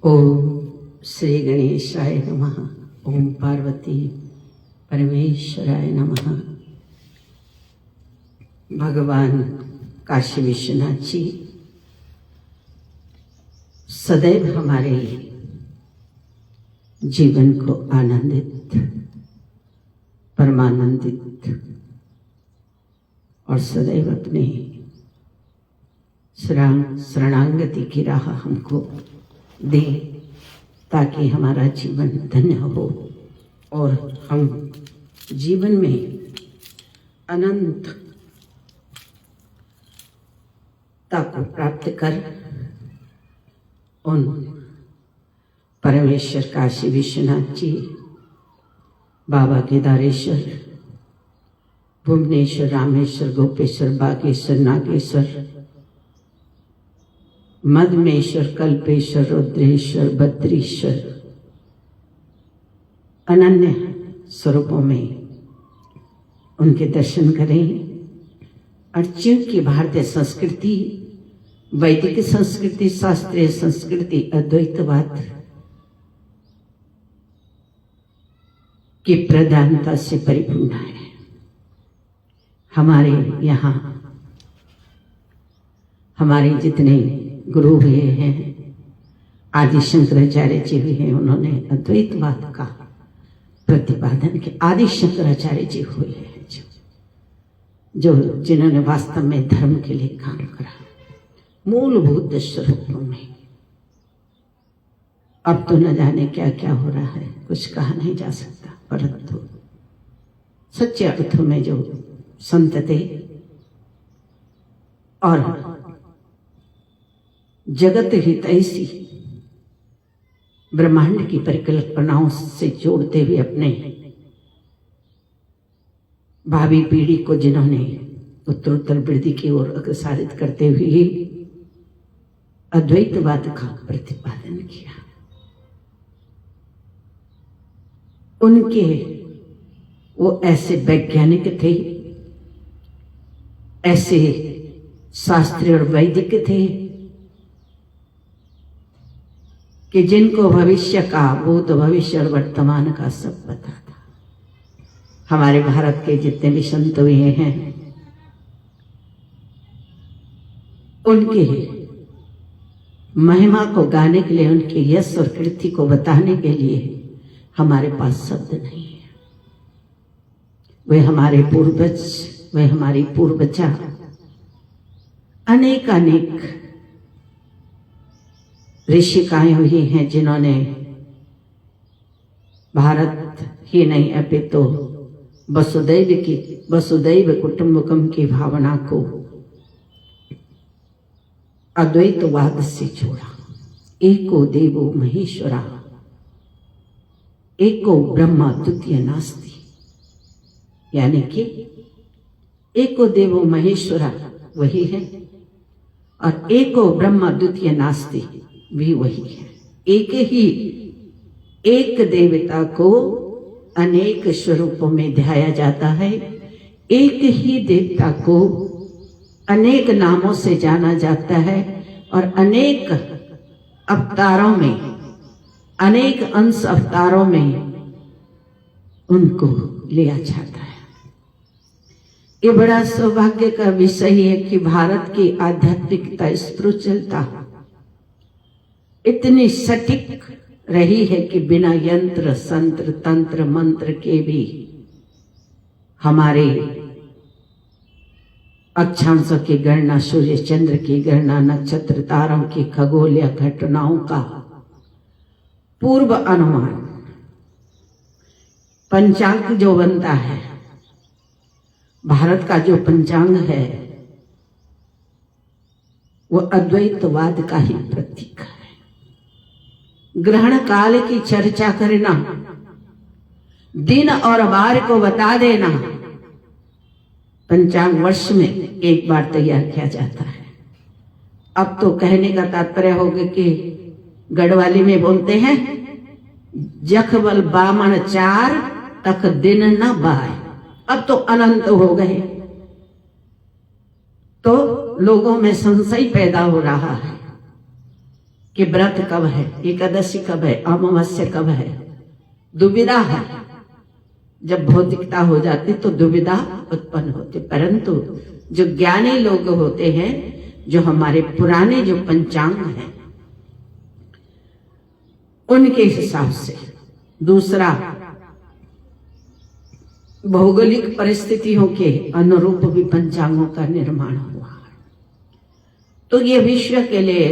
ओम श्री गणेशाय नमः। ओम पार्वती परमेश्वराय नमः। भगवान काशी विश्वनाथ जी सदैव हमारे जीवन को आनंदित, परमानंदित और सदैव अपने शरणागति की राह हमको दे, ताकि हमारा जीवन धन्य हो और हम जीवन में अनंतता को प्राप्त कर उन परमेश्वर काशी विश्वनाथ जी, बाबा केदारेश्वर, भुवनेश्वर, रामेश्वर, गोपेश्वर, बागेश्वर, नागेश्वर, मदमेश्वर, कल्पेश्वर, रुद्रेश्वर, बद्रीश्वर अनन्य स्वरूपों में उनके दर्शन करें। और चूंकि भारतीय संस्कृति, वैदिक संस्कृति, शास्त्रीय संस्कृति अद्वैतवाद की प्रधानता से परिपूर्ण है। हमारे यहाँ हमारे जितने गुरु हुए हैं, आदि शंकराचार्य जी भी हैं, उन्होंने अद्वैतवाद का प्रतिपादन किया। आदि शंकराचार्य जी हुए हैं जिन्होंने वास्तव में धर्म के लिए काम करा, मूलभूत स्वरूपों में। अब तो न जाने क्या क्या हो रहा है, कुछ कहा नहीं जा सकता, परंतु सच्चे अर्थों में जो संत थे और जगत हितैषी ब्रह्मांड की परिकल्पनाओं से जोड़ते हुए अपने भावी पीढ़ी को जिन्होंने उत्तरोत्तर वृद्धि की ओर अग्रसारित करते हुए अद्वैतवाद का प्रतिपादन किया। उनके वो ऐसे वैज्ञानिक थे, ऐसे शास्त्रीय और वैदिक थे कि जिनको भविष्य का, भूत, भविष्य और वर्तमान का सब पता था। हमारे भारत के जितने भी संत हुए हैं, उनके महिमा को गाने के लिए, उनके यश और कीर्ति को बताने के लिए हमारे पास शब्द नहीं है। वे हमारे पूर्वज, वे हमारी पूर्वजा अनेक ऋषिकाएं हुई हैं, जिन्होंने भारत ही नहीं अपितु वसुदैव कुटुंबकम की भावना को अद्वैतवाद से जोड़ा। एको देवो महेश्वरा, एको ब्रह्मा द्वितीय नास्ति, यानी कि एको देवो महेश्वरा वही है और एको ब्रह्मा द्वितीय नास्ति भी वही है। एक देवता को अनेक स्वरूपों में ध्याया जाता है, एक ही देवता को अनेक नामों से जाना जाता है और अनेक अवतारों में, अनेक अंश अवतारों में उनको लिया जाता है। ये बड़ा सौभाग्य का विषय है कि भारत की आध्यात्मिकता, स्पिरिचुअलता इतनी सटीक रही है कि बिना यंत्र, संत्र, तंत्र, मंत्र के भी हमारे अक्षांशों की गणना, सूर्य चंद्र की गणना, नक्षत्र तारों की खगोलीय घटनाओं का पूर्व अनुमान, पंचांग जो बनता है, भारत का जो पंचांग है वो अद्वैतवाद का ही प्रतीक है। ग्रहण काल की चर्चा करना, दिन और वार को बता देना, पंचांग वर्ष में एक बार तैयार किया जाता है। अब तो कहने का तात्पर्य होगा कि गढ़वाली में बोलते हैं, जखबल बामन चार तक दिन न बाय। अब तो अनंत हो गए, तो लोगों में संशय पैदा हो रहा है कि व्रत कब है, एकादशी कब है, अमावस्या कब है, दुविधा है। जब भौतिकता हो जाती तो दुविधा उत्पन्न होती। परंतु जो ज्ञानी लोग होते हैं, जो हमारे पुराने जो पंचांग हैं, उनके हिसाब से, दूसरा भौगोलिक परिस्थितियों के अनुरूप भी पंचांगों का निर्माण हुआ। तो ये विश्व के लिए,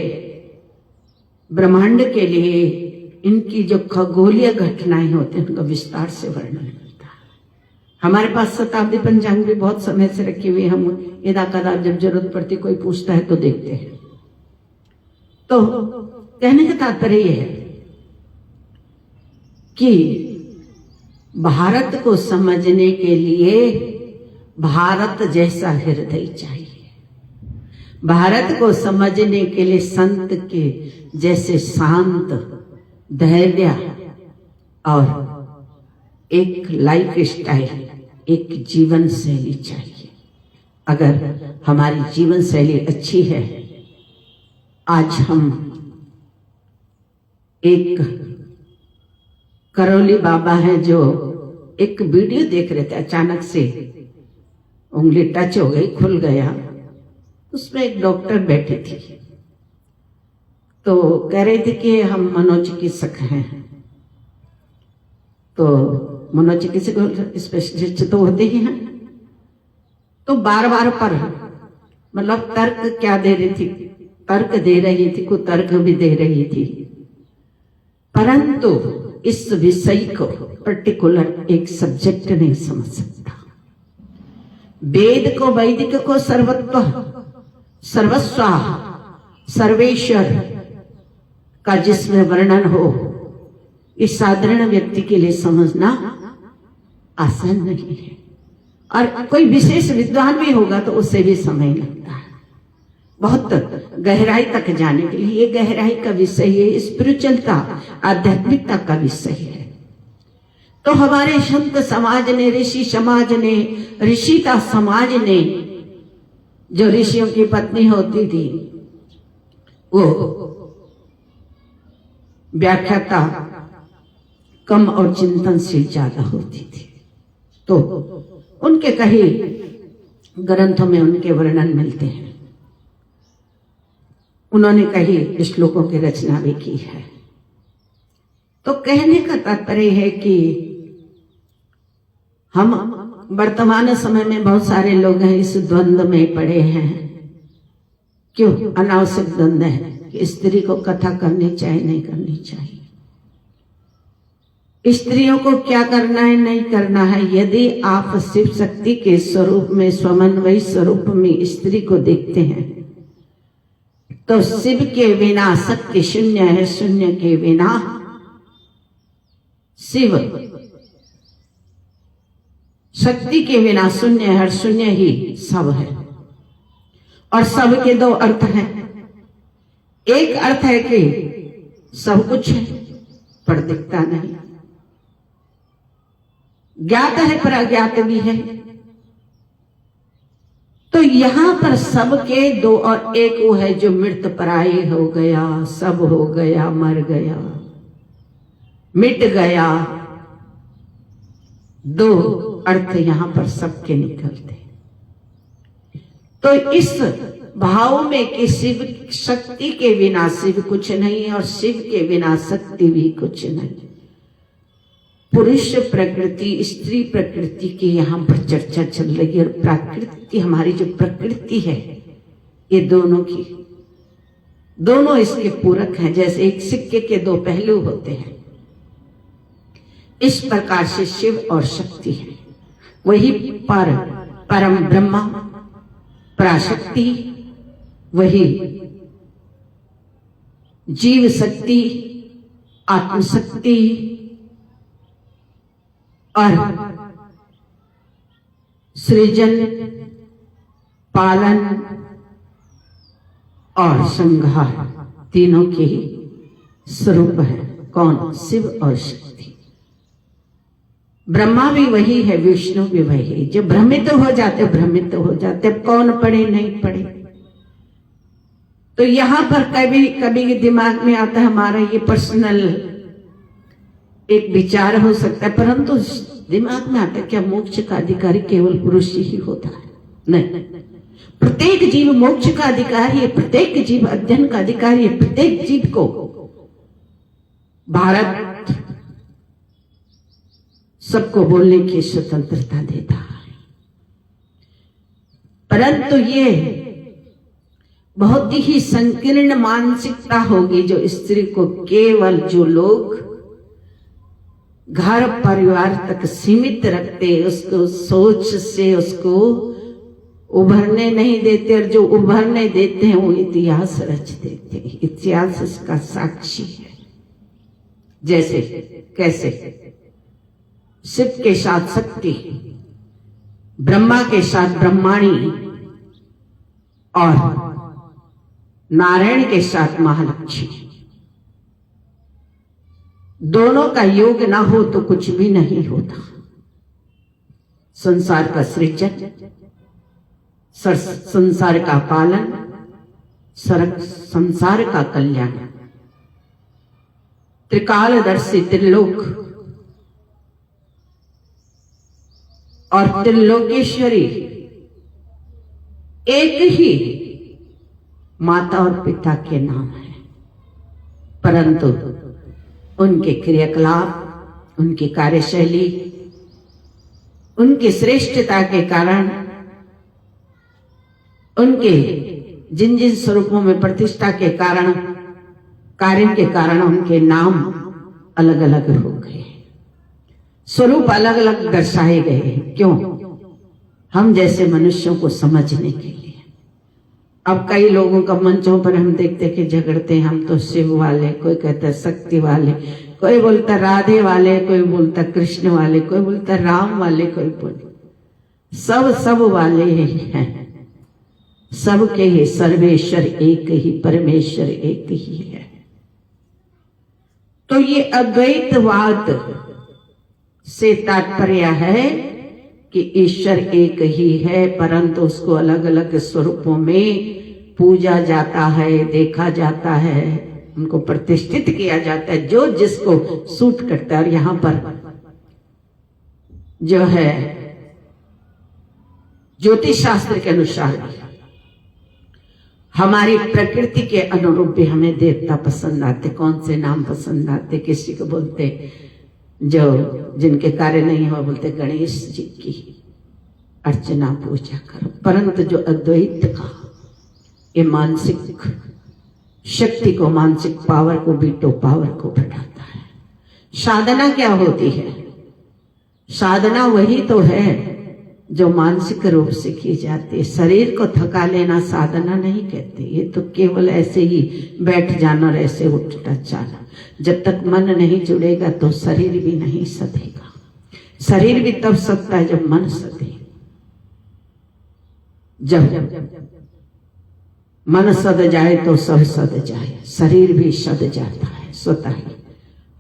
ब्रह्मांड के लिए इनकी जो खगोलीय घटनाएं होती हैं, उनका विस्तार से वर्णन मिलता है। हमारे पास शताब्दी पंचांग भी बहुत समय से रखी हुई, हम यदा कदा जब जरूरत पड़ती कोई पूछता है तो देखते हैं। तो कहने का तात्पर्य यह है कि भारत को समझने के लिए भारत जैसा हृदय चाहिए। भारत को समझने के लिए संत के जैसे शांत, धैर्य और एक लाइफ स्टाइल, एक जीवन शैली चाहिए। अगर हमारी जीवन शैली अच्छी है, आज हम एक करौली बाबा है जो एक वीडियो देख रहे थे, अचानक से उंगली टच हो गई, खुल गया। उसमें एक डॉक्टर बैठी थी, तो कह रहे थे कि हम मनोचिकित्सक हैं। तो मनोचिकित्सक स्पेशलिस्ट तो होते ही हैं। तो बार बार पर मतलब तर्क क्या दे रही थी, तर्क दे रही थी, को तर्क भी दे रही थी, परंतु इस विषय को पर्टिकुलर एक सब्जेक्ट नहीं समझ सकता। वेद को, वैदिक को सर्वत्व, सर्वस्व, सर्वेश्वर का जिसमें वर्णन हो, इस साधारण व्यक्ति के लिए समझना आसान नहीं है। और कोई विशेष विद्वान भी होगा तो उससे भी समय लगता है बहुत गहराई तक जाने के लिए। ये गहराई का विषय है, स्पिरिचुअलता, आध्यात्मिकता का विषय है। तो हमारे संत समाज ने, ऋषि समाज ने, ऋषिता समाज ने, जो ऋषियों की पत्नी होती थी, वो व्याख्याता कम और चिंतनशील ज्यादा होती थी। तो उनके कई ग्रंथों में उनके वर्णन मिलते हैं। उन्होंने कई श्लोकों की रचना भी की है। तो कहने का तात्पर्य है कि हम वर्तमान समय में बहुत सारे लोग हैं इस द्वंद्व में पड़े हैं। क्यों अनावश्यक द्वंद्व है कि स्त्री को कथा करनी चाहिए, नहीं करनी चाहिए, स्त्रियों को क्या करना है, नहीं करना है। यदि आप शिव शक्ति के स्वरूप में, स्वमन्वयी स्वरूप में स्त्री को देखते हैं, तो शिव के बिना शक्ति शून्य है, शून्य के बिना शिव, शक्ति के बिना शून्य है और शून्य ही सब है। और सब के दो अर्थ हैं। एक अर्थ है कि सब कुछ है पर दिखता नहीं, ज्ञात है पर अज्ञात भी है। तो यहां पर सबके दो, और एक वो है जो मृत पराई हो गया, सब हो गया, मर गया, मिट गया। दो अर्थ यहां पर सबके निकलते। तो इस भाव में कि शिव शक्ति के बिना शिव कुछ नहीं और शिव के बिना शक्ति भी कुछ नहीं। पुरुष प्रकृति, स्त्री प्रकृति की यहाँ पर चर्चा चल रही है। और प्रकृति, हमारी जो प्रकृति है, ये दोनों की, दोनों इसके पूरक हैं। जैसे एक सिक्के के दो पहलू होते हैं, इस प्रकार से शिव और शक्ति है। वही परम ब्रह्मा, पराशक्ति, वही जीव शक्ति, आत्मशक्ति और सृजन, पालन और संहार, तीनों के ही स्वरूप है। कौन? शिव और शक्ति। ब्रह्मा भी वही है, विष्णु भी वही है। जो भ्रमित हो जाते, भ्रमित हो जाते। अब कौन पढ़े नहीं पढ़े, तो यहां पर कभी कभी दिमाग में आता है हमारा ये पर्सनल एक विचार हो सकता है, परंतु दिमाग में आता है क्या मोक्ष का अधिकारी केवल पुरुष ही होता है? नहीं, प्रत्येक जीव मोक्ष का अधिकारी है, प्रत्येक जीव अध्ययन का अधिकारी है, प्रत्येक जीव को भारत सबको बोलने की स्वतंत्रता देता है। परंतु ये बहुत ही संकीर्ण मानसिकता होगी जो स्त्री को केवल जो लोग घर परिवार तक सीमित रखते, उसको सोच से उसको उभरने नहीं देते, और जो उभरने देते हैं वो इतिहास रच देते हैं। इतिहास इसका साक्षी है। जैसे कैसे शिव के साथ शक्ति, ब्रह्मा के साथ ब्रह्माणी और नारायण के साथ महालक्ष्मी, दोनों का योग ना हो तो कुछ भी नहीं होता। संसार का सृजन, संसार का पालन, संसार का कल्याण, त्रिकालदर्शी त्रिलोक और त्रिलोकेश्वरी एक ही माता और पिता के नाम है, परंतु उनके क्रियाकलाप, उनकी कार्यशैली, उनकी श्रेष्ठता के कारण, उनके जिन जिन स्वरूपों में प्रतिष्ठा के कारण, कार्य के कारण उनके नाम अलग अलग हो गए, स्वरूप अलग अलग दर्शाए गए। क्यों? हम जैसे मनुष्यों को समझने के लिए। अब कई लोगों का मंचों पर हम देखते कि झगड़ते, हम तो शिव वाले, कोई कहता है शक्ति वाले, कोई बोलता राधे वाले, कोई बोलता कृष्ण वाले, कोई बोलता राम वाले, कोई बोलता सब वाले हैं। सबके ही सर्वेश्वर एक ही, परमेश्वर एक ही है। तो ये अद्वैतवाद से तात्पर्य है कि ईश्वर एक ही है, परंतु उसको अलग अलग स्वरूपों में पूजा जाता है, देखा जाता है, उनको प्रतिष्ठित किया जाता है, जो जिसको सूट करता है। और यहां पर जो है ज्योतिष शास्त्र के अनुसार हमारी प्रकृति के अनुरूप भी हमें देवता पसंद आते। कौन से नाम पसंद आते? किसी को बोलते जो जिनके कार्य नहीं हो, बोलते गणेश जी की अर्चना पूजा करो। परंतु जो अद्वैत का ये मानसिक शक्ति को, मानसिक पावर को, बीटो पावर को बढ़ाता है। साधना क्या होती है? साधना वही तो है जो मानसिक रूप से की जाती है। शरीर को थका लेना साधना नहीं कहते, ये तो केवल ऐसे ही बैठ जाना और ऐसे उठना जाना। जब तक मन नहीं जुड़ेगा तो शरीर भी नहीं सधेगा। शरीर भी तब सधता है जब मन सधे। जब मन सध जाए तो सब सध जाए, शरीर भी सध जाता है स्वतः ही।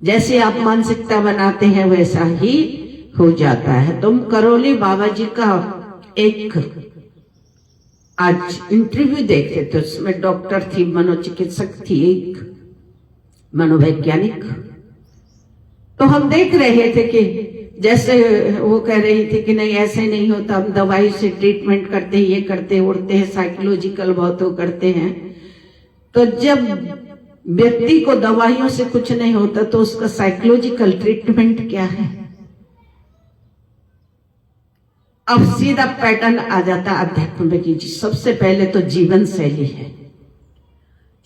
जैसे आप मानसिकता बनाते हैं वैसा ही हो जाता है। तुम करोली बाबा जी का एक आज इंटरव्यू देखते थे, उसमें डॉक्टर थी, मनोचिकित्सक थी, एक मनोवैज्ञानिक। तो हम देख रहे थे कि जैसे वो कह रही थी कि नहीं ऐसे नहीं होता, हम दवाई से ट्रीटमेंट करते हैं, ये करते उड़ते हैं, साइकोलॉजिकल बहुत वो करते हैं। तो जब व्यक्ति को दवाइयों से कुछ नहीं होता तो उसका साइकोलॉजिकल ट्रीटमेंट क्या है? अब सीधा पैटर्न आ जाता अध्यात्म में कि सबसे पहले तो जीवन शैली है,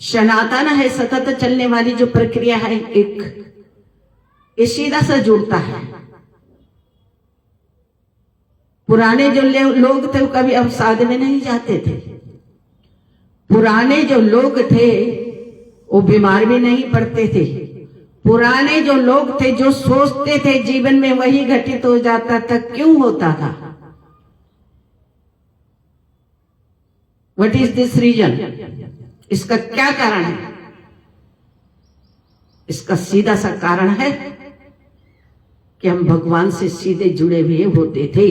सनातन है, सतत चलने वाली जो प्रक्रिया है, एक ये सीधा सा जुड़ता है। पुराने जो लोग थे वो कभी अवसाद में नहीं जाते थे। पुराने जो लोग थे वो बीमार भी नहीं पड़ते थे। पुराने जो लोग थे जो सोचते थे जीवन में वही घटित हो जाता था। क्यों होता था? What is this reason? इसका क्या कारण है? इसका सीधा सा कारण है कि हम भगवान से सीधे जुड़े हुए होते थे।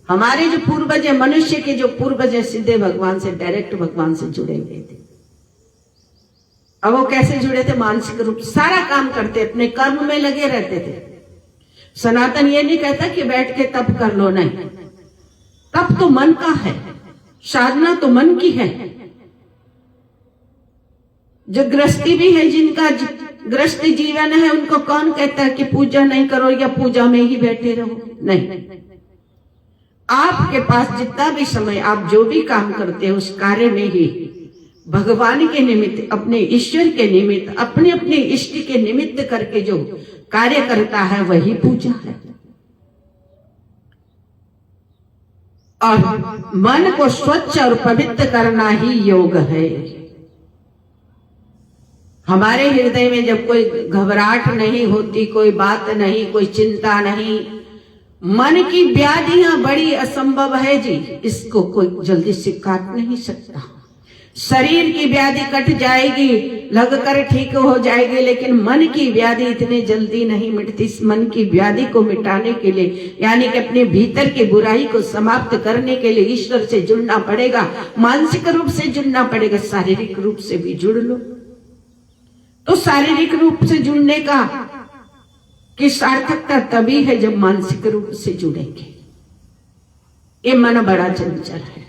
हमारे जो पूर्वज है, मनुष्य के जो पूर्वज है, सीधे भगवान से, डायरेक्ट भगवान से जुड़े हुए थे। अब वो कैसे जुड़े थे? मानसिक रूप सारा काम करते, अपने कर्म में लगे रहते थे। सनातन ये नहीं कहता कि बैठ के तप कर लो, नहीं, तप तो मन का है, साधना तो मन की है। जो गृहस्थी भी है, जिनका गृहस्थ जीवन है, उनको कौन कहता है कि पूजा नहीं करो या पूजा में ही बैठे रहो? नहीं, आपके पास जितना भी समय आप जो भी काम करते हो, उस कार्य में ही भगवान के निमित्त, अपने ईश्वर के निमित्त, अपने अपने इष्ट के निमित्त करके जो कार्य करता है वही पूजा है। और मन को स्वच्छ और पवित्र करना ही योग है। हमारे हृदय में जब कोई घबराहट नहीं होती, कोई बात नहीं, कोई चिंता नहीं, मन की व्याधियां बड़ी असंभव है जी, इसको कोई जल्दी से काट नहीं सकता। शरीर की व्याधि कट जाएगी, लगकर ठीक हो जाएगी, लेकिन मन की व्याधि इतने जल्दी नहीं मिटती। इस मन की व्याधि को मिटाने के लिए, यानी कि अपने भीतर की बुराई को समाप्त करने के लिए ईश्वर से जुड़ना पड़ेगा, मानसिक रूप से जुड़ना पड़ेगा, शारीरिक रूप से भी जुड़ लो। तो शारीरिक रूप से जुड़ने का की सार्थकता तभी है जब मानसिक रूप से जुड़ेंगे। ये मन बड़ा चंचल है,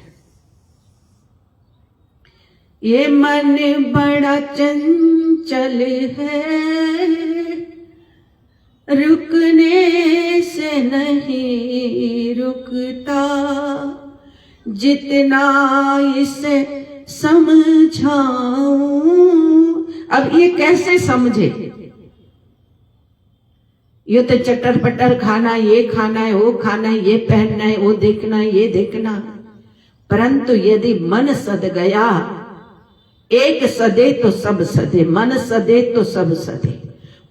ये मन बड़ा चंचल है, रुकने से नहीं रुकता, जितना इसे समझाऊं। अब ये कैसे समझे? ये तो चटर पटर खाना, ये खाना है, वो खाना है, ये पहनना है, वो देखना है, ये देखना। परंतु यदि मन सद गया, एक सदे तो सब सदे, मन सदे तो सब सदे।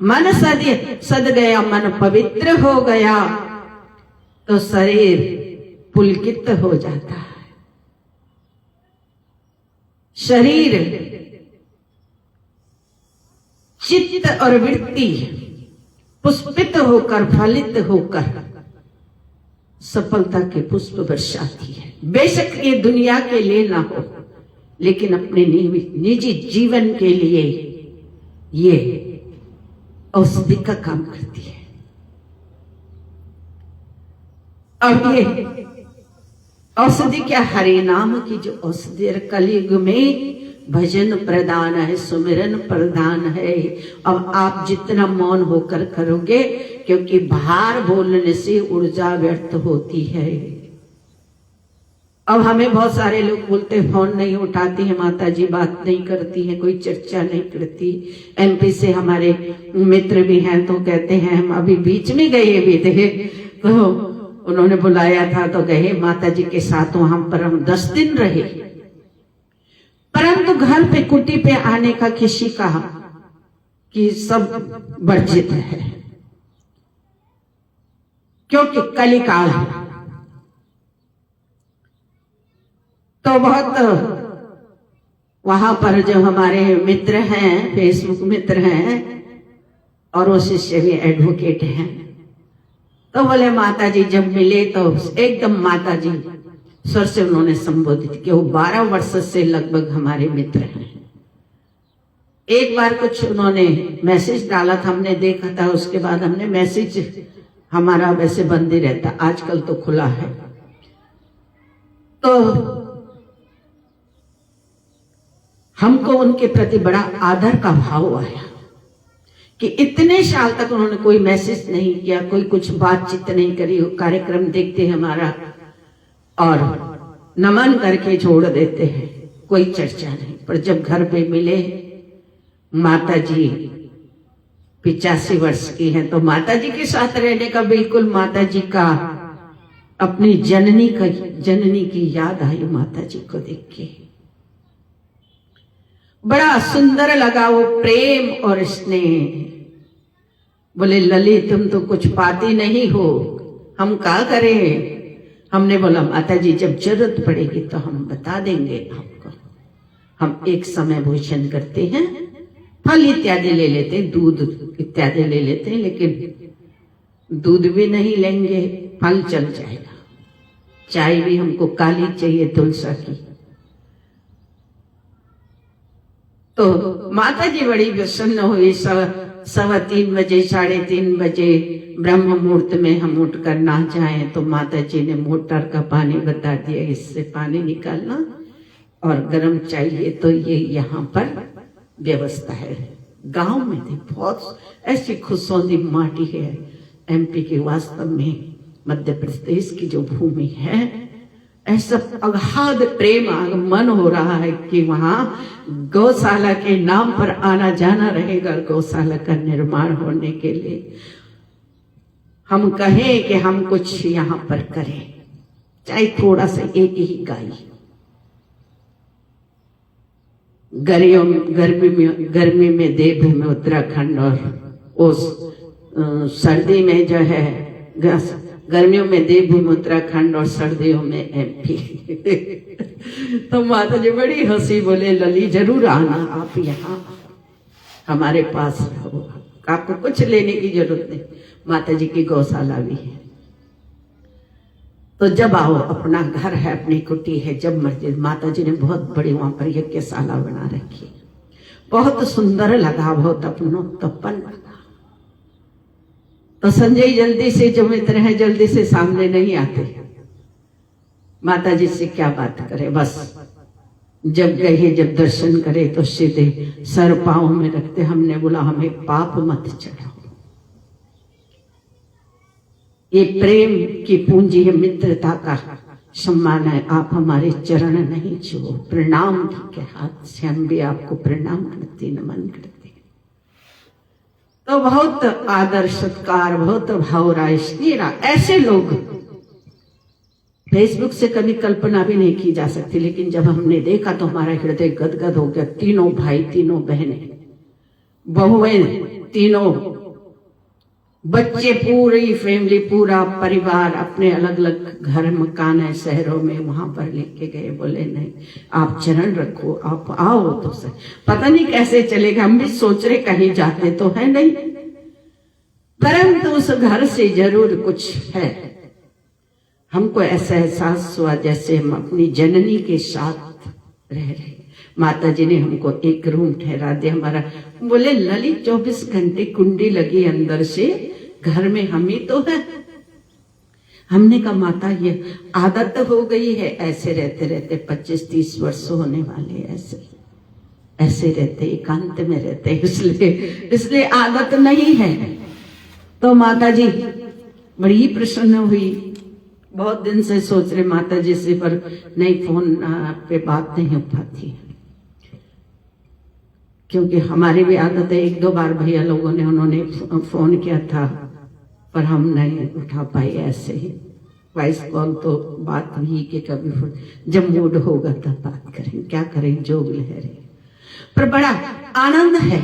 मन सद गया, मन पवित्र हो गया, तो शरीर पुलकित हो जाता है। शरीर, चित्त और वृत्ति पुष्पित होकर, फलित होकर सफलता के पुष्प बरसाती है। बेशक ये दुनिया के लिए ना हो, लेकिन अपने निजी जीवन के लिए ये औषधि का काम करती है। और ये औषधि क्या? हरि नाम की जो औषधि, कलयुग में भजन प्रदान है, सुमिरन प्रदान है। अब आप जितना मौन होकर करोगे, क्योंकि बाहर बोलने से ऊर्जा व्यर्थ होती है। अब हमें बहुत सारे लोग बोलते हैं फोन नहीं उठाती है माता जी, बात नहीं करती है, कोई चर्चा नहीं करती। एमपी से हमारे मित्र भी हैं, तो कहते हैं, हम अभी बीच में गए भी थे, तो उन्होंने बुलाया था तो गए माता जी के साथ, वहां पर हम 10 दिन रहे। परंतु घर पे कुटी पे आने का किसी का कि सब वर्जित है, क्योंकि कलिकाल है। तो बहुत वहां पर जो हमारे मित्र हैं, फेसबुक मित्र हैं, और वो शिष्य भी एडवोकेट हैं, तो बोले माता जी जब मिले तो एकदम माता जी सर से उन्होंने संबोधित किया। वो 12 वर्ष से लगभग हमारे मित्र हैं। एक बार कुछ उन्होंने मैसेज डाला था, हमने देखा था, उसके बाद हमने मैसेज हमारा वैसे बंद ही रहता, आजकल तो खुला है। तो हमको उनके प्रति बड़ा आदर का भाव आया कि इतने साल तक उन्होंने कोई मैसेज नहीं किया, कोई कुछ बातचीत नहीं करी, कार्यक्रम देखते हमारा और नमन करके छोड़ देते हैं, कोई चर्चा नहीं। पर जब घर पे मिले, माता जी 85 वर्ष की हैं, तो माता जी के साथ रहने का बिल्कुल माता जी का, अपनी जननी की याद आई माता जी को देख के। बड़ा सुंदर लगा वो प्रेम और स्नेह। बोले ललित तुम तो कुछ पाती नहीं हो, हम क्या करें? हमने बोला माता जी जब जरूरत पड़ेगी तो हम बता देंगे आपको। हम एक समय भोजन करते हैं, फल इत्यादि ले लेते हैं, दूध इत्यादि ले लेते हैं, लेकिन दूध भी नहीं लेंगे, फल चल जाएगा। चाय भी हमको काली चाहिए, तुलसा की। तो माता जी बड़ी प्रसन्न हुई। 3:15 बजे 3:30 बजे ब्रह्म मुहूर्त में हम उठकर ना जाएं तो माता जी ने मोटर का पानी बता दिया, इससे पानी निकालना और गर्म चाहिए तो ये यहाँ पर व्यवस्था है। गांव में थी, बहुत ऐसी खुशौंदी माटी है एमपी की। वास्तव में मध्य प्रदेश की जो भूमि है, ऐसा अगाध प्रेम आगमन हो रहा है कि वहां गौशाला के नाम पर आना जाना रहेगा। गौशाला का निर्माण होने के लिए हम कहें कि हम कुछ यहाँ पर करें, चाहे थोड़ा सा, एक ही गाय। गर्मी में देवभूमि उत्तराखंड और उस सर्दी में जो है गर्मियों में देवभूमि उत्तराखंड और सर्दियों में एमपी। तो माता जी बड़ी हंसी, बोले लली जरूर आना आप यहाँ हमारे पास रहो, आपको कुछ लेने की जरूरत नहीं, माता जी की गौशाला भी है। तो जब आओ, अपना घर है, अपनी कुटी है, जब मर्जी। माता जी ने बहुत बड़ी वहां पर यज्ञशाला बना रखी, बहुत सुंदर लगा, बहुत अपनोत्पन लगा। तो संजय जल्दी से, जो मित्र हैं जल्दी से सामने नहीं आते, माता जी से क्या बात करे। बस जब गए, जब दर्शन करे तो सीधे सर पांव में रखते। हमने बोला हमें पाप मत चढ़ाओ, ये प्रेम की पूंजी है, मित्रता का सम्मान है, आप हमारे चरण नहीं छुओ। प्रणाम के हाथ से हम भी आपको प्रणाम करते, नमन करते। तो बहुत आदर सत्कार, बहुत भाव राय। ऐसे लोग फेसबुक से कभी कल्पना भी नहीं की जा सकती, लेकिन जब हमने देखा तो हमारा हृदय गदगद हो गया। तीनों भाई, तीनों बहनें, बहुएं, तीनों बच्चे, पूरी फैमिली, पूरा परिवार अपने अलग अलग घर मकान है शहरों में, वहां पर लेके गए। बोले नहीं, आप चरण रखो, आप आओ तो सही। पता नहीं कैसे चलेगा, हम भी सोच रहे कहीं जाते तो है नहीं, परंतु उस घर से जरूर कुछ है। हमको ऐसा एहसास हुआ जैसे हम अपनी जननी के साथ रह रहे। माता जी ने हमको एक रूम ठहरा दिया हमारा। बोले ललित 24 घंटे कुंडी लगी अंदर से, घर में हम ही तो है। हमने कहा माता ये आदत हो गई है, ऐसे रहते रहते 25-30 वर्ष होने वाले, ऐसे रहते, एकांत में रहते, इसलिए आदत नहीं है। तो माता जी बड़ी प्रसन्न हुई। बहुत दिन से सोच रहे माता जी से, पर नहीं, फोन पे बात नहीं हो पाती, क्योंकि हमारी भी आदत है। 1-2 बार भैया लोगों ने उन्होंने फोन किया था, पर हम नहीं उठा पाए। ऐसे ही वॉइस कॉल तो बात हुई कि कभी जब मूड होगा तब बात करें, क्या करें, जोग लहरे। पर बड़ा आनंद है।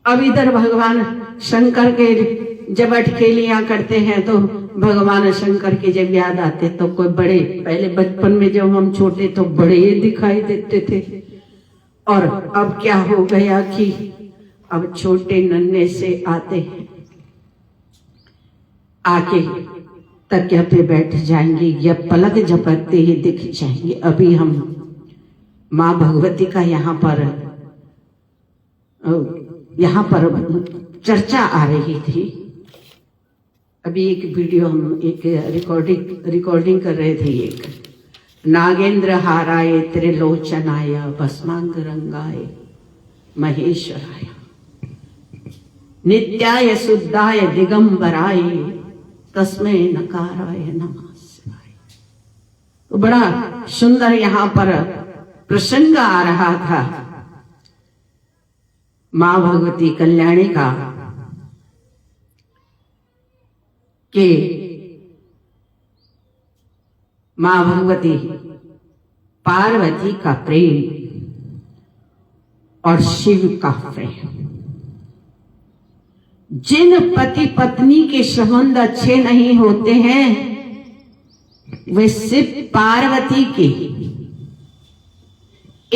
अब इधर भगवान शंकर के जब अटकेलियां करते हैं तो भगवान शंकर के जब याद आते तो कोई बड़े, पहले बचपन में जब हम छोटे तो बड़े दिखाई देते थे, और अब क्या हो गया कि अब छोटे नन्हे से आते हैं, आके तकिया पे बैठ जाएंगे या पलक झपकते ही दिख जाएंगे। अभी हम माँ भगवती का यहाँ पर चर्चा आ रही थी। अभी एक वीडियो हम एक रिकॉर्डिंग कर रहे थे। एक नागेंद्र हाराय त्रिलोचनाय भस्मांग रंगाय महेश्वराय नित्याय शुद्धाय दिगंबराय तस्मै नकाराय नमः शिवाय। तो बड़ा सुंदर यहाँ पर प्रसंग आ रहा था माँ भगवती कल्याणी का, कि माँ भगवती पार्वती का प्रेम और शिव का प्रेम। जिन पति पत्नी के संबंध अच्छे नहीं होते हैं, वे सिर्फ पार्वती के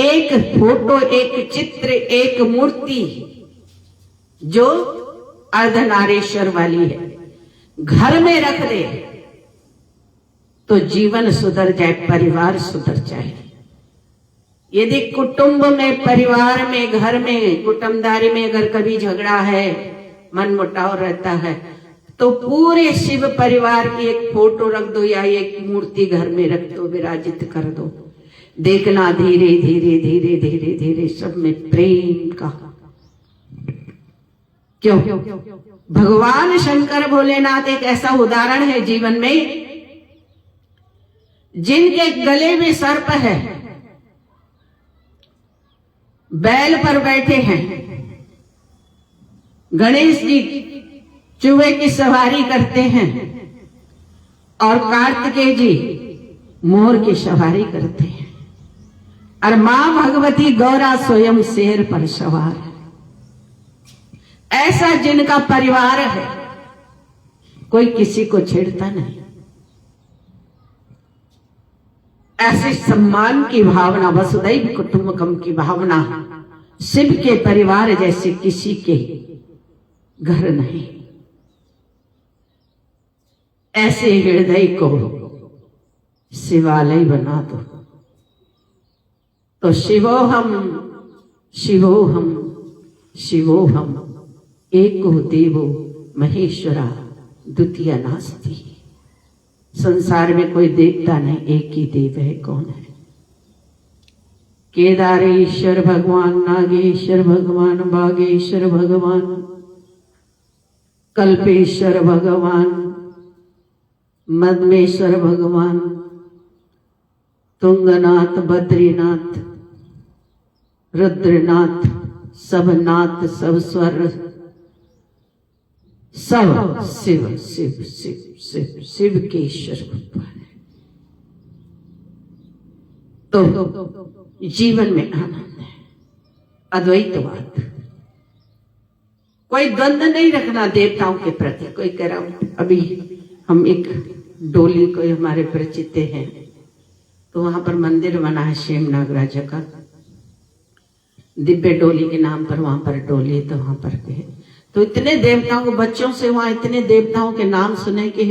एक फोटो, एक चित्र, एक मूर्ति जो अर्धनारीश्वर वाली है, घर में रख दे तो जीवन सुधर जाए, परिवार सुधर जाए। यदि कुटुंब में, परिवार में, घर में, कुटुंबदारी में अगर कभी झगड़ा है, मन मुटाव रहता है, तो पूरे शिव परिवार की एक फोटो रख दो या एक मूर्ति घर में रख दो, विराजित कर दो। देखना धीरे धीरे धीरे धीरे धीरे सब में प्रेम का। क्यों? भगवान शंकर भोलेनाथ एक ऐसा उदाहरण है जीवन में, जिनके गले में सर्प है, बैल पर बैठे हैं। गणेश जी चूहे की सवारी करते हैं और कार्तिकेय जी मोर की सवारी करते हैं, और मां भगवती गौरा स्वयं शेर पर सवार है। ऐसा जिनका परिवार है, कोई किसी को छेड़ता नहीं। ऐसे सम्मान की भावना, वसुदैव कुटुंबकम की भावना, शिव के परिवार जैसे किसी के घर नहीं। ऐसे हृदय को शिवालय बना दो तो शिवोहम शिवोहम शिवोहम एको देवो महेश्वरा द्वितीय नास्ति। संसार में कोई देवता नहीं, एक ही देव है। कौन है? केदारेश्वर भगवान, नागेश्वर भगवान, बागेश्वर भगवान, कल्पेश्वर भगवान, मदमेश्वर भगवान, तुंगनाथ, बद्रीनाथ, रुद्रनाथ, सब नाथ, सब स्वर, सब शिव शिव शिव शिव शिव के स्वरूप है। तो जीवन में आनंद है, अद्वैतवाद। कोई द्वंद्व नहीं रखना देवताओं के प्रति। कोई कह रहा हूं, अभी हम एक डोली को हमारे परिचित हैं, तो वहां पर मंदिर बना है शेम नागराजा का, दिव्य डोली के नाम पर वहां पर डोली। तो वहां पर तो इतने देवताओं को, बच्चों से वहां इतने देवताओं के नाम सुने कि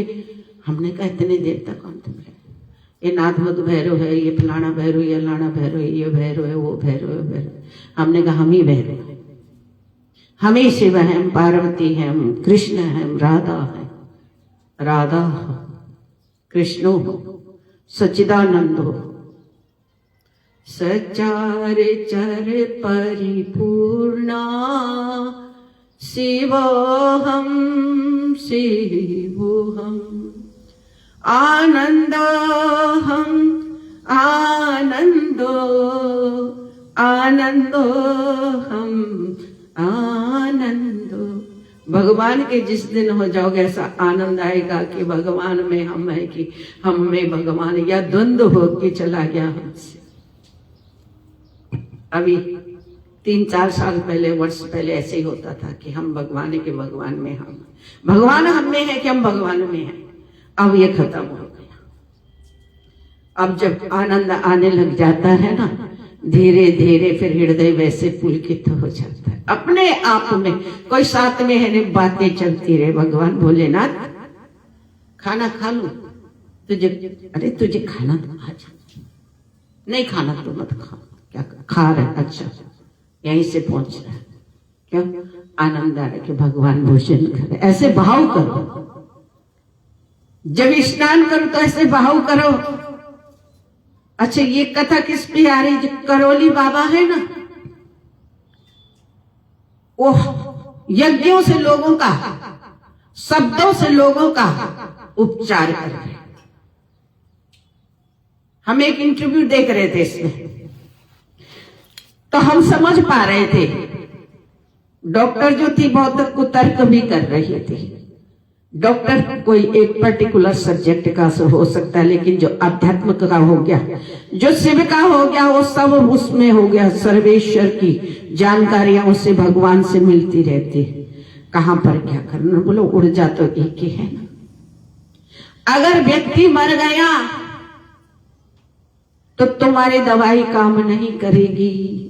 हमने कहा इतने देवता कौन तुम? ये नाथवत भैरव है, ये फलाना भैरव, ये लाना भैरव, ये भैरव है, वो भैरव है, भैरव। हमने कहा हम ही भैरव हैं, हम ही शिव हैं, हम पार्वती हैं, हम कृष्ण हैं, हम राधा है, राधा हो, कृष्णो हो, सच्चिदानंद हो। सचार चर परिपूर्णा शिवोहम शिवोहम आनंदोहम आनंदो आनंदोहम आनंदो। भगवान के जिस दिन हो जाओगे ऐसा आनंद आएगा कि भगवान में हम है कि हम में भगवान, या द्वंद्व हो के चला गया हमसे। अभी 3-4 साल पहले, वर्ष पहले ऐसे ही होता था कि हम भगवान के भगवान में, हम भगवान हम में है कि हम भगवान में हैं। अब ये खत्म हो गया। अब जब आनंद आने लग जाता है ना, धीरे धीरे फिर हृदय वैसे पुलकित हो जाता है अपने आप में। कोई साथ में है, बातें चलती रहे, भगवान भोलेनाथ खाना खा लूं तुझे, अरे तुझे खाना तो खा जा, नहीं खाना तो मत खा। क्या खा रहे? अच्छा यहीं से पहुंच रहा है, क्यों? आनंद आ रहा है कि भगवान भोजन करे। ऐसे भाव करो। जब स्नान करो तो ऐसे भाव करो। अच्छा ये कथा किस पे आ रही? जो करोली बाबा है ना, वो यज्ञों से लोगों का, शब्दों से लोगों का उपचार कर रहे। हम एक इंटरव्यू देख रहे थे इसमें, तो हम समझ पा रहे थे, डॉक्टर जो थी बहुत कुतर्क भी कर रही थी। डॉक्टर कोई एक पर्टिकुलर सब्जेक्ट का हो सकता है, लेकिन जो अध्यात्म का हो गया, जो शिव का हो गया, वो सब उसमें हो गया। सर्वेश्वर की जानकारियां उसे भगवान से मिलती रहती है। कहां पर क्या करना? बोलो ऊर्जा तो एक ही है ना। अगर व्यक्ति मर गया तो तुम्हारी दवाई काम नहीं करेगी।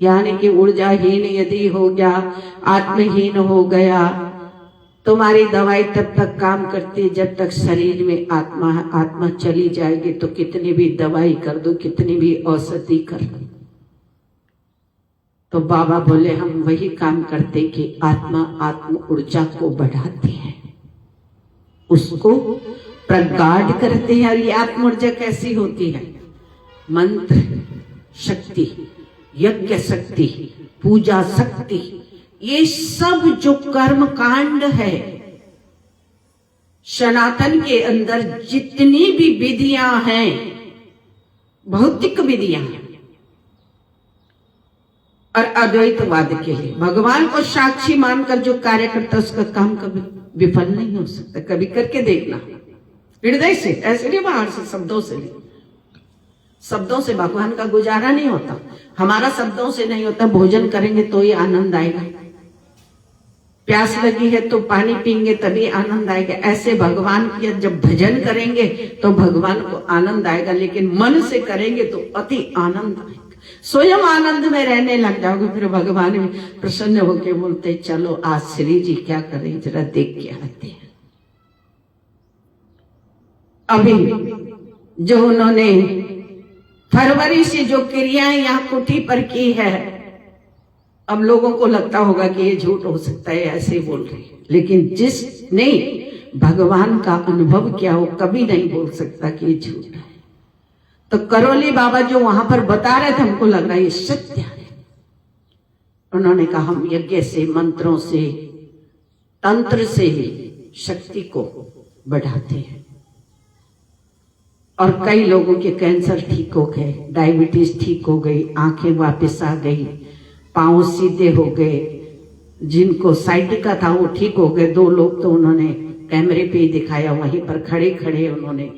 यानी कि ऊर्जाहीन यदि हो गया, आत्महीन हो गया, तुम्हारी दवाई तब तक काम करती है जब तक शरीर में आत्मा चली जाएगी। तो कितनी भी दवाई कर दो, कितनी भी औषधि कर दो, तो बाबा बोले हम वही काम करते कि आत्मा आत्म ऊर्जा को बढ़ाते हैं, उसको प्रगाढ़ करते हैं। और ये आत्म ऊर्जा कैसी होती है? मंत्र शक्ति, यज्ञ शक्ति, पूजा शक्ति, ये सब जो कर्म कांड है सनातन के अंदर, जितनी भी विधियां हैं, भौतिक विधियां हैं, और अद्वैतवाद के लिए भगवान को साक्षी मानकर जो कार्य करता है उसका काम कभी विफल नहीं हो सकता। कभी करके देखना, हृदय से, ऐसे नहीं बाहर से, शब्दों से नहीं। शब्दों से भगवान का गुजारा नहीं होता, हमारा शब्दों से नहीं होता। भोजन करेंगे तो ही आनंद आएगा, प्यास लगी है तो पानी पीएंगे तभी आनंद आएगा। ऐसे भगवान की जब भजन करेंगे तो भगवान को आनंद आएगा, लेकिन मन से करेंगे तो अति आनंद आएगा। स्वयं आनंद में रहने लग जाओगे, फिर भगवान भी प्रसन्न होकर बोलते चलो आज श्री जी क्या करें, जरा देख के आते हैं। अभी जो उन्होंने फरवरी से जो क्रियाएं यहाँ कुटी पर की है, अब लोगों को लगता होगा कि ये झूठ हो सकता है, ऐसे बोल रहे हैं, लेकिन जिसने भगवान का अनुभव किया हो कभी नहीं बोल सकता कि ये झूठ है। तो करौली बाबा जो वहां पर बता रहे थे, हमको लग रहा है ये सत्य है। उन्होंने कहा हम यज्ञ से, मंत्रों से, तंत्र से ही शक्ति को बढ़ाते हैं। और कई लोगों के कैंसर ठीक हो गए, डायबिटीज ठीक हो गई, आंखें वापस आ गई, पांव सीधे हो गए, जिनको साइटिका था वो ठीक हो गए। 2 लोग तो उन्होंने कैमरे पे ही दिखाया, वहीं पर खड़े खड़े उन्होंने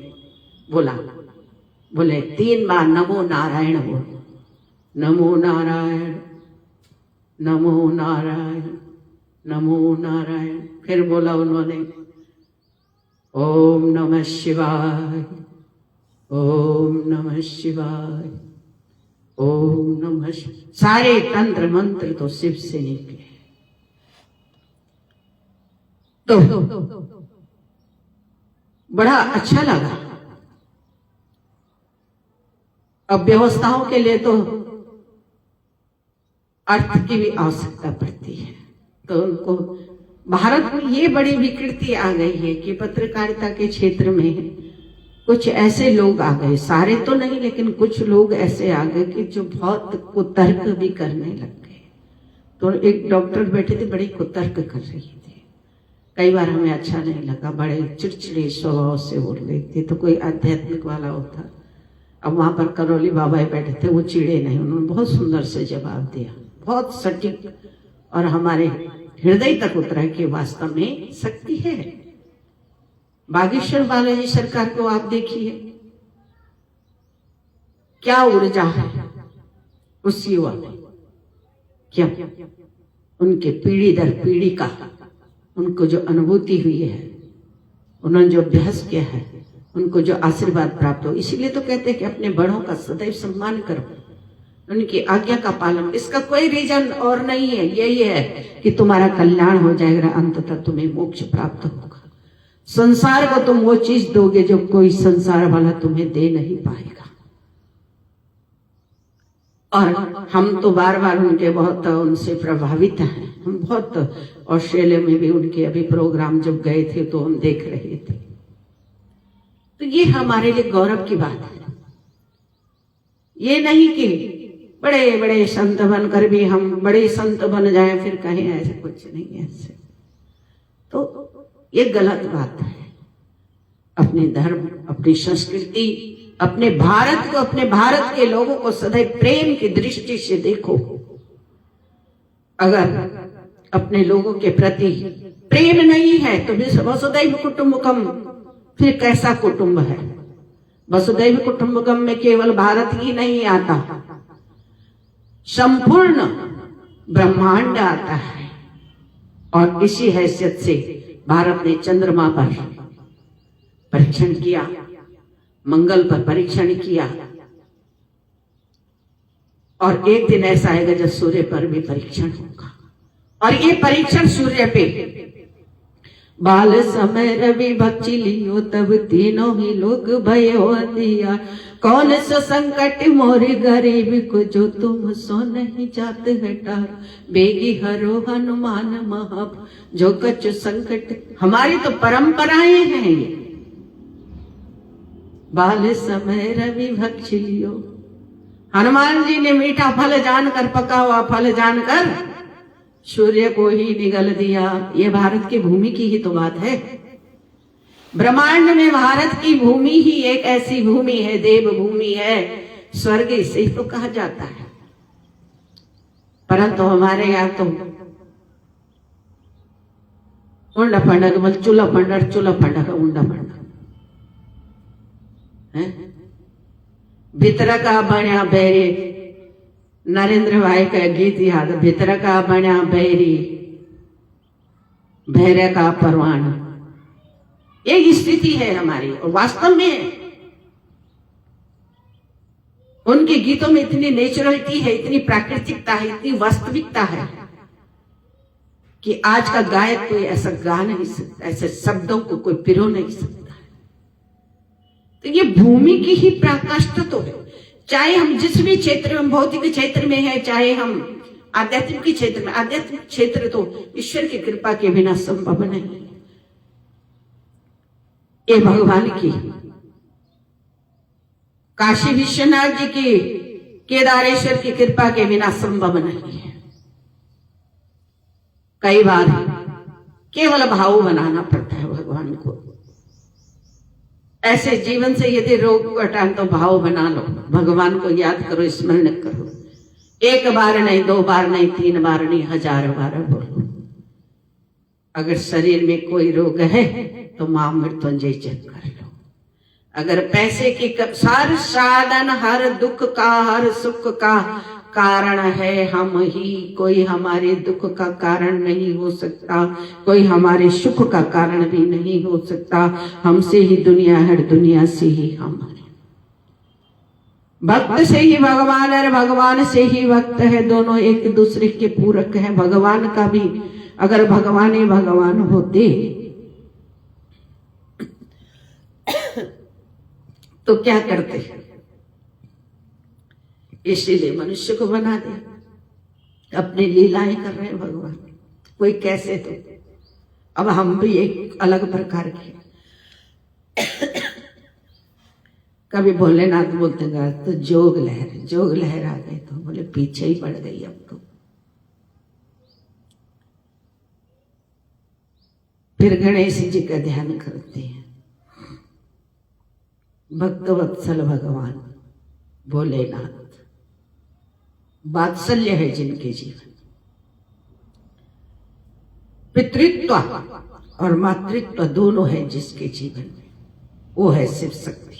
बोले 3 बार नमो नारायण बोल, नमो नारायण, नमो नारायण, नमो नारायण। फिर बोला उन्होंने ओम नमः शिवाय, ओम नमः शिवाय, ओम नमः शिवाय। सारे तंत्र मंत्र तो शिव से निकले। तो बड़ा अच्छा लगा। अब व्यवस्थाओं के लिए तो अर्थ की भी आवश्यकता पड़ती है, तो उनको भारत में ये बड़ी विकृति आ गई है कि पत्रकारिता के क्षेत्र में कुछ ऐसे लोग आ गए, सारे तो नहीं लेकिन कुछ लोग ऐसे आ गए कि जो बहुत कुतर्क भी करने लग गए। तो एक डॉक्टर बैठे थे, बड़ी कुतर्क कर रही थी, कई बार हमें अच्छा नहीं लगा, बड़े चिड़चिड़े स्वभाव से बोल रही थी। तो कोई आध्यात्मिक वाला होता, अब वहां पर करौली बाबा बैठे थे, वो चिड़े नहीं, उन्होंने बहुत सुंदर से जवाब दिया, बहुत सटीक, और हमारे हृदय तक उतरा कि वास्तव में शक्ति है। बागेश्वर बालाजी सरकार को आप देखिए, क्या ऊर्जा है उस युवा में, क्या उनके पीढ़ी दर पीढ़ी का उनको जो अनुभूति हुई है, उन्होंने जो अभ्यास किया है, उनको जो आशीर्वाद प्राप्त हो। इसीलिए तो कहते हैं कि अपने बड़ों का सदैव सम्मान करो, उनकी आज्ञा का पालन। इसका कोई रीजन और नहीं है, यही है कि तुम्हारा कल्याण हो जाएगा, अंततः तुम्हें मोक्ष प्राप्त होगा। संसार को तुम वो चीज दोगे जो कोई संसार वाला तुम्हें दे नहीं पाएगा। और हम तो बार बार उनके बहुत उनसे प्रभावित हैं। हम बहुत ऑस्ट्रेलिया में भी उनके अभी प्रोग्राम जब गए थे तो हम देख रहे थे। तो ये हमारे लिए गौरव की बात है। ये नहीं कि बड़े बड़े संत बनकर भी हम बड़े संत बन जाएं फिर कहें ऐसे, कुछ नहीं है ऐसे, तो ये गलत बात है। अपने धर्म, अपनी संस्कृति, अपने भारत को, अपने भारत के लोगों को सदैव प्रेम की दृष्टि से देखो। अगर अपने लोगों के प्रति प्रेम नहीं है तो वसुदैव कुटुंबकम फिर कैसा कुटुंब है? वसुदैव कुटुंबकम में केवल भारत ही नहीं आता, संपूर्ण ब्रह्मांड आता है। और इसी हैसियत से भारत ने चंद्रमा पर परीक्षण किया, मंगल पर परीक्षण किया, और एक दिन ऐसा आएगा जब सूर्य पर भी परीक्षण होगा। और ये परीक्षण सूर्य पे बाल समय रवि बख्शी लियो तब तीनों ही लोग भयो दिया। कौन सा संकट मोरी गरीब को जो तुम सो नहीं जात है टार। बेगी हरो हनुमान महा जो कछु संकट। हमारी तो परंपराएं हैं ये। बाल समय रवि बख्शी लियो। हनुमान जी ने मीठा फल जानकर, पका हुआ फल जानकर सूर्य को ही निगल दिया। ये भारत की भूमि की ही तो बात है। ब्रह्मांड में भारत की भूमि ही एक ऐसी भूमि है, देव भूमि है, स्वर्ग इसे तो कहा जाता है। परंतु हमारे यहाँ तो उंडा पंडक मल चूल्हा पंडक उंडा पंडक है। भितर का बण्या बैरी, नरेंद्र भाई का गीत याद। भितर का बण्या बैरी भैर का परवान। एक स्थिति है हमारी, और वास्तव में उनके गीतों में इतनी नेचुरलिटी है, इतनी प्राकृतिकता है, इतनी वास्तविकता है कि आज का गायक कोई ऐसा गा नहीं सकता, ऐसे शब्दों को कोई पिरो नहीं सकता। तो ये भूमि की ही पराकाष्ठा तो है। चाहे हम जिस भी क्षेत्र में, भौतिक क्षेत्र में है, चाहे हम आध्यात्मिक के क्षेत्र में, आध्यात्मिक क्षेत्र तो ईश्वर की कृपा के बिना संभव नहीं। ये भगवान की, काशी विश्वनाथ जी की, केदारेश्वर की कृपा के बिना संभव नहीं है। कई बार केवल भाव बनाना पड़ता है भगवान को। ऐसे जीवन से यदि रोग हटान तो भाव बना लो, भगवान को याद करो, स्मरण करो। एक बार नहीं, 2 बार नहीं, 3 बार नहीं, 1000 बार बोलो। अगर शरीर में कोई रोग है तो मां मृत्युंजय जप कर लो। अगर पैसे की सार साधन, हर दुख का, हर सुख का कारण है हम ही। कोई हमारे दुख का कारण नहीं हो सकता, कोई हमारे सुख का कारण भी नहीं हो सकता। हमसे ही दुनिया है, दुनिया से ही हम हैं। भक्त से ही भगवान है, भगवान से ही भक्त है। दोनों एक दूसरे के पूरक हैं। भगवान का भी अगर भगवान ही भगवान होते तो क्या करते? इसीलिए मनुष्य को बना दिया। अपनी लीलाएं कर रहे हैं भगवान, कोई कैसे तो। अब हम भी एक अलग प्रकार के। कभी भोलेनाथ बोलते गए तो जोग लहर आ गई, तो बोले पीछे ही पड़ गई अब तो। फिर गणेश जी का ध्यान करते हैं। भक्त वत्सल भगवान भोलेनाथ, वात्सल्य है जिनके जीवन। पितृत्व और मातृत्व दोनों है जिसके जीवन में, वो है शिव शक्ति।